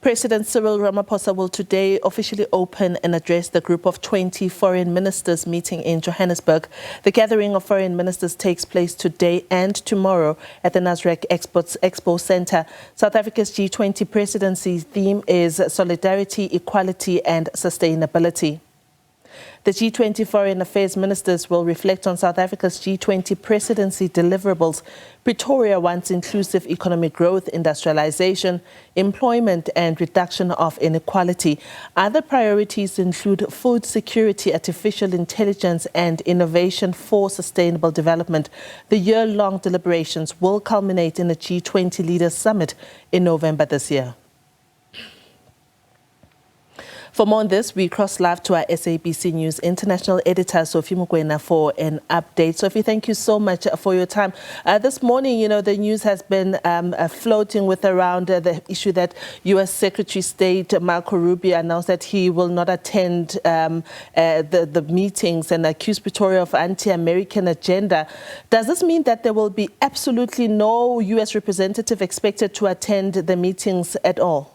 President Cyril Ramaphosa will today officially open and address the Group of 20 Foreign Ministers meeting in Johannesburg. The gathering of foreign ministers takes place today and tomorrow at the Nasrec Expo Centre. South Africa's G20 Presidency theme is Solidarity, Equality and Sustainability. The G20 Foreign Affairs Ministers will reflect on South Africa's G20 presidency deliverables. Pretoria wants inclusive economic growth, industrialization, employment and reduction of inequality. Other priorities include food security, artificial intelligence and innovation for sustainable development. The year-long deliberations will culminate in a G20 Leaders Summit in November this year. For more on this, we cross live to our SABC News international editor, Sophie Mokoena, for an update. Sophie, thank you so much for your time. This morning, the news has been floating with around the issue that U.S. Secretary of State Marco Rubio announced that he will not attend the meetings and accused Pretoria of anti-American agenda. Does this mean that there will be absolutely no U.S. representative expected to attend the meetings at all?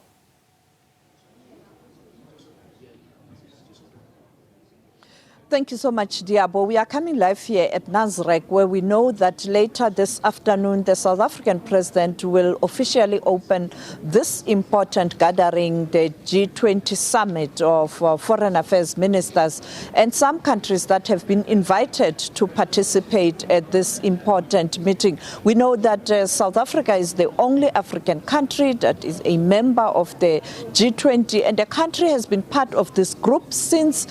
Thank you so much, Diabo. We are coming live here at Nasrec, where we know that later this afternoon, the South African president will officially open this important gathering, the G20 Summit of Foreign Affairs Ministers, and some countries that have been invited to participate at this important meeting. We know that South Africa is the only African country that is a member of the G20, and the country has been part of this group since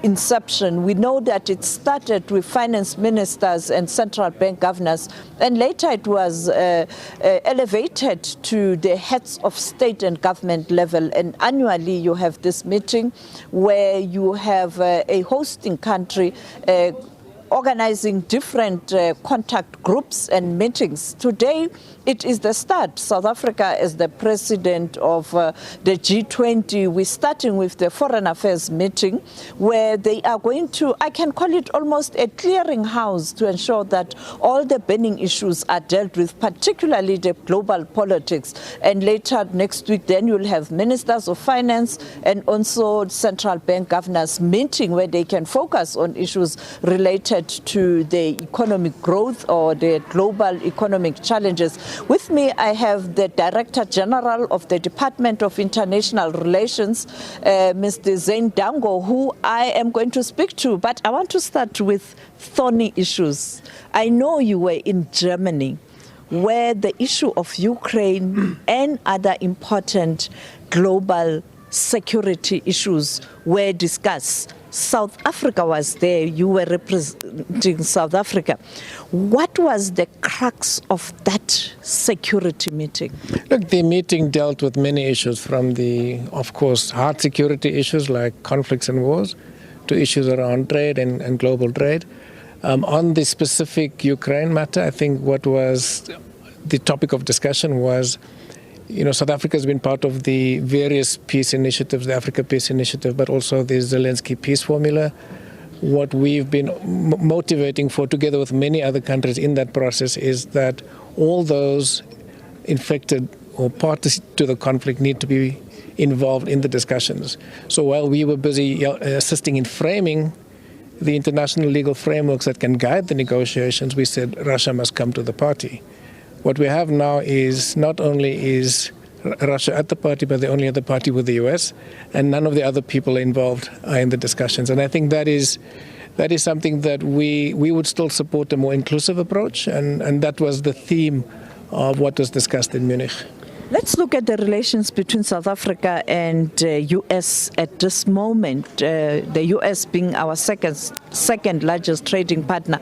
inception. We know that it started with finance ministers and central bank governors, and later it was elevated to the heads of state and government level. And annually you have this meeting where you have a hosting country organizing different contact groups and meetings. Today, it is the start. South Africa is the president of the G20. We're starting with the Foreign Affairs meeting, where they are going to, I can call it almost a clearinghouse to ensure that all the burning issues are dealt with, particularly the global politics. And later next week, then you'll have ministers of finance and also central bank governors meeting, where they can focus on issues related to the economic growth or the global economic challenges. With me, I have the Director General of the Department of International Relations, Mr. Zane Dangor, who I am going to speak to. But I want to start with thorny issues. I know you were in Germany, where the issue of Ukraine and other important global security issues were discussed. South Africa was there. You were representing South Africa. What was the crux of that security meeting? Look, the meeting dealt with many issues, from the, of course, hard security issues like conflicts and wars, to issues around trade and global trade. On the specific Ukraine matter, I think what was the topic of discussion was, South Africa has been part of the various peace initiatives, the Africa Peace Initiative, but also the Zelensky Peace Formula. What we've been motivating for, together with many other countries in that process, is that all those infected or parties to the conflict need to be involved in the discussions. So while we were busy assisting in framing the international legal frameworks that can guide the negotiations, we said Russia must come to the party. What we have now is not only is Russia at the party, but the only other party with the US, and none of the other people involved are in the discussions. And I think that is something that we would still support, a more inclusive approach, and that was the theme of what was discussed in Munich. Let's look at the relations between South Africa and U.S. at this moment, the U.S. being our second largest trading partner,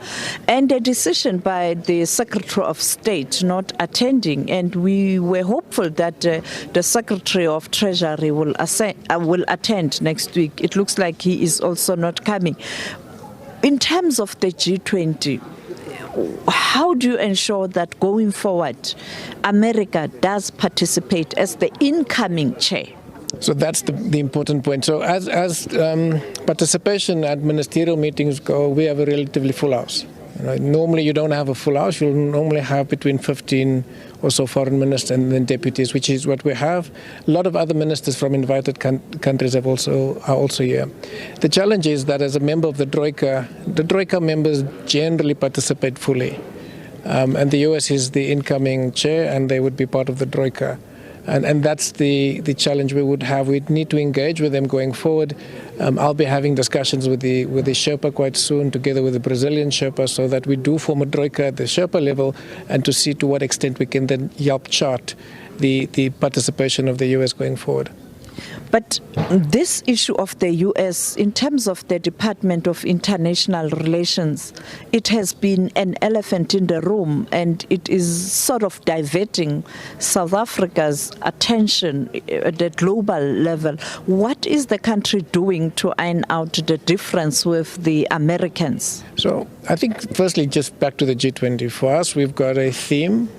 and a decision by the Secretary of State not attending. And we were hopeful that the Secretary of Treasury will attend next week. It looks like he is also not coming. In terms of the G20, how do you ensure that going forward, America does participate as the incoming chair? So that's the important point. So as participation at ministerial meetings go, we have a relatively full house. Normally you don't have a full house. You'll normally have between 15 or so foreign ministers and then deputies, which is what we have. A lot of other ministers from invited countries are also here. The challenge is that as a member of the Troika members generally participate fully. And the US is the incoming chair, and they would be part of the Troika. And that's the challenge we would have. We need to engage with them going forward. I'll be having discussions with the Sherpa quite soon, together with the Brazilian Sherpa, so that we do form a Troika at the Sherpa level, and to see to what extent we can then help chart the participation of the US going forward. But this issue of the US, in terms of the Department of International Relations, it has been an elephant in the room, and it is sort of diverting South Africa's attention at the global level. What is the country doing to iron out the difference with the Americans? So I think, firstly, just back to the G20. For us, we've got a theme,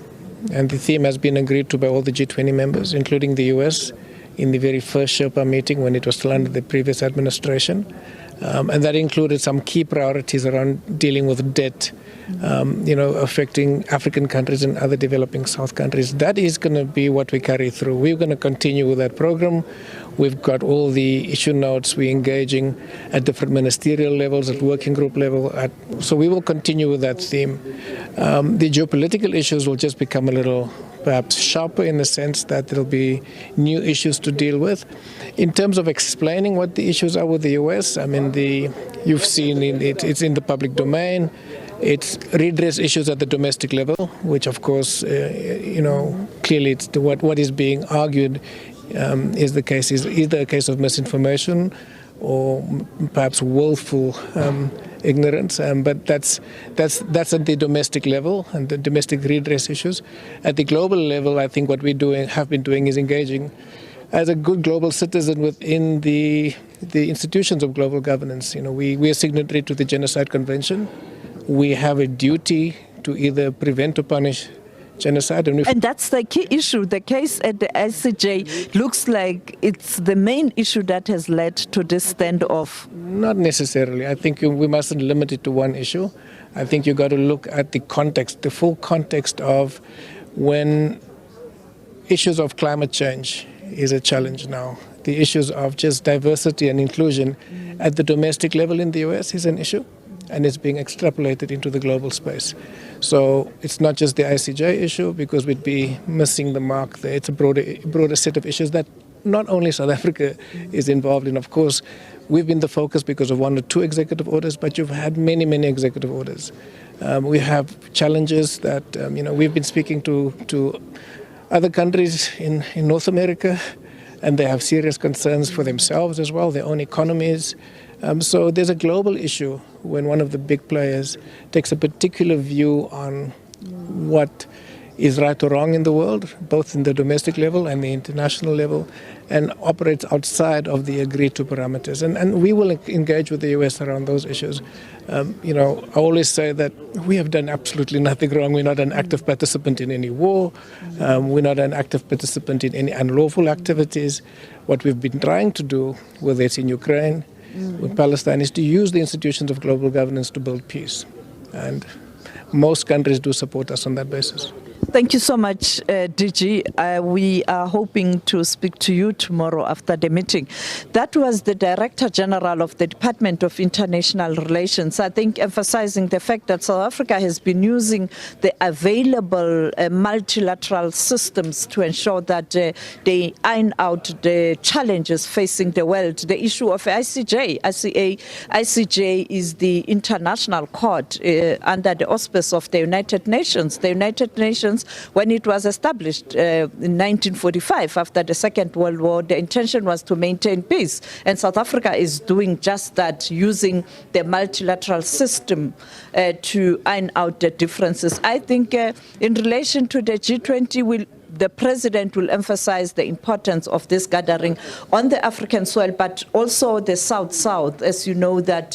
and the theme has been agreed to by all the G20 members, including the US, in the very first Sherpa meeting when it was still under the previous administration. And that included some key priorities around dealing with debt, affecting African countries and other developing South countries. That is going to be what we carry through. We're going to continue with that program. We've got all the issue notes. We're engaging at different ministerial levels, at working group level. So we will continue with that theme. The geopolitical issues will just become a little perhaps sharper, in the sense that there'll be new issues to deal with. In terms of explaining what the issues are with the US, I mean, you've seen it's in the public domain. It's redress issues at the domestic level, which of course, clearly it's what is being argued is either a case of misinformation or perhaps willful ignorance, but that's at the domestic level and the domestic redress issues. At the global level, I think what we have been doing is engaging as a good global citizen within the institutions of global governance. We are signatory to the Genocide Convention. We have a duty to either prevent or punish genocide. And that's the key issue. The case at the ICJ looks like it's the main issue that has led to this standoff. Not necessarily. I think we mustn't limit it to one issue. I think you've got to look at the context, the full context of when issues of climate change is a challenge now. The issues of just diversity and inclusion at the domestic level in the US is an issue, and it's being extrapolated into the global space. So it's not just the ICJ issue, because we'd be missing the mark there. It's a broader set of issues that not only South Africa is involved in. Of course, we've been the focus because of one or two executive orders, but you've had many, many executive orders. We have challenges that, we've been speaking to other countries in North America, and they have serious concerns for themselves as well, their own economies. So there's a global issue when one of the big players takes a particular view on what is right or wrong in the world, both in the domestic level and the international level, and operates outside of the agreed to parameters. And we will engage with the US around those issues. I always say that we have done absolutely nothing wrong. We're not an active participant in any war. We're not an active participant in any unlawful activities. What we've been trying to do, whether it's in Ukraine, with Palestine, is to use the institutions of global governance to build peace. And most countries do support us on that basis. Thank you so much, DG. We are hoping to speak to you tomorrow after the meeting. That was the Director General of the Department of International Relations, I think emphasizing the fact that South Africa has been using the available multilateral systems to ensure that they iron out the challenges facing the world. The issue of ICJ. ICJ is the international court under the auspice of the United Nations. The United Nations, when it was established in 1945 after the Second World War, the intention was to maintain peace. And South Africa is doing just that, using the multilateral system to iron out the differences. I think in relation to the G20, the President will emphasize the importance of this gathering on the African soil, but also the South-South. As you know, that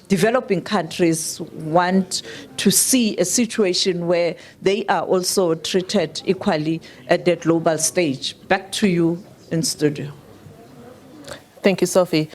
developing countries want to see a situation where they are also treated equally at the global stage. Back to you in studio. Thank you, Sophie.